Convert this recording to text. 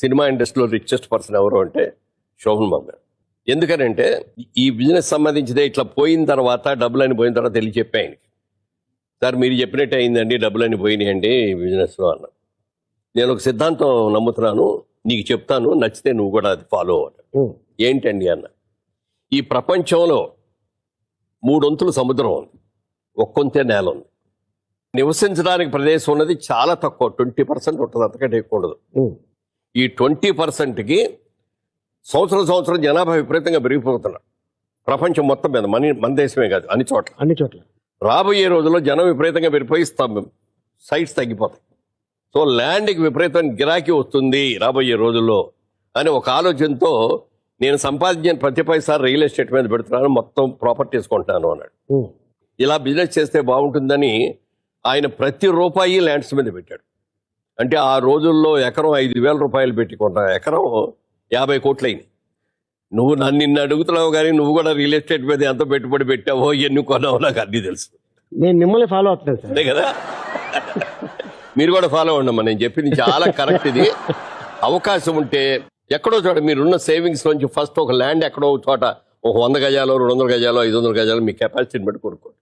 Cinema ఇండస్ట్రీలో richest person ఎవరు అంటే శోభన్ బాబు గారు. ఎందుకనంటే ఈ బిజినెస్ సంబంధించిదే ఇట్లా పోయిన తర్వాత డబ్బులని పోయిన తర్వాత వెళ్ళి చెప్పా ఆయనకి, సార్ మీరు చెప్పినట్టే అయిందండి, డబ్బులని పోయినాయండి బిజినెస్లో అన్న. నేను ఒక సిద్ధాంతం నమ్ముతున్నాను, నీకు చెప్తాను, నచ్చితే నువ్వు కూడా అది ఫాలో అవ్వాలి. ఏంటండి అన్న, ఈ ప్రపంచంలో 3 వంతులు సముద్రం ఉంది, ఒక్కొంతే నేల ఉంది. నివసించడానికి ప్రదేశం ఉన్నది చాలా తక్కువ, 20% ఉంటుంది, అంతకంటే ఎక్కువ ఉండదు. ఈ 20%కి సంవత్సరం జనాభా విపరీతంగా పెరిగిపోతున్నారు ప్రపంచం మొత్తం మీద, మన దేశమే కాదు, అన్ని చోట్ల. రాబోయే రోజుల్లో జనం విపరీతంగా పెరిగిపోయి సైట్స్ తగ్గిపోతాయి. సో ల్యాండ్కి విపరీతమైన గిరాకీ వస్తుంది రాబోయే రోజుల్లో అని ఒక ఆలోచనతో నేను సంపాదించిన ప్రతి పైసా రియల్ ఎస్టేట్ మీద పెడుతున్నాను, మొత్తం ప్రాపర్టీస్ కొంటాను అన్నాడు. ఇలా బిజినెస్ చేస్తే బాగుంటుందని ఆయన ప్రతి రూపాయి ల్యాండ్స్ మీద పెట్టాడు. అంటే ఆ రోజుల్లో ఎకరం 5,000 రూపాయలు పెట్టి కొంటా, ఎకరం 50 కోట్లు అయింది. నువ్వు నిన్ను అడుగుతున్నావు కానీ నువ్వు కూడా రియల్ ఎస్టేట్ మీద ఎంత పెట్టుబడి పెట్టావో, ఎన్ని కొన్నావో నాకు అన్నీ తెలుసు. నేను మిమ్మల్ని ఫాలో అవుతున్నాను సార్. అదే కదా, మీరు కూడా ఫాలో అవ్వండమ్మా, నేను చెప్పింది చాలా కరెక్ట్. ఇది అవకాశం ఉంటే ఎక్కడో చోట మీరున్న సేవింగ్స్ నుంచి ఫస్ట్ ఒక ల్యాండ్ ఎక్కడో చోట ఒక 100 గజాలు, 200 గజాలు, 500 గజాలు మీ కెపాసిటీని బట్టి కొనుక్కోండి.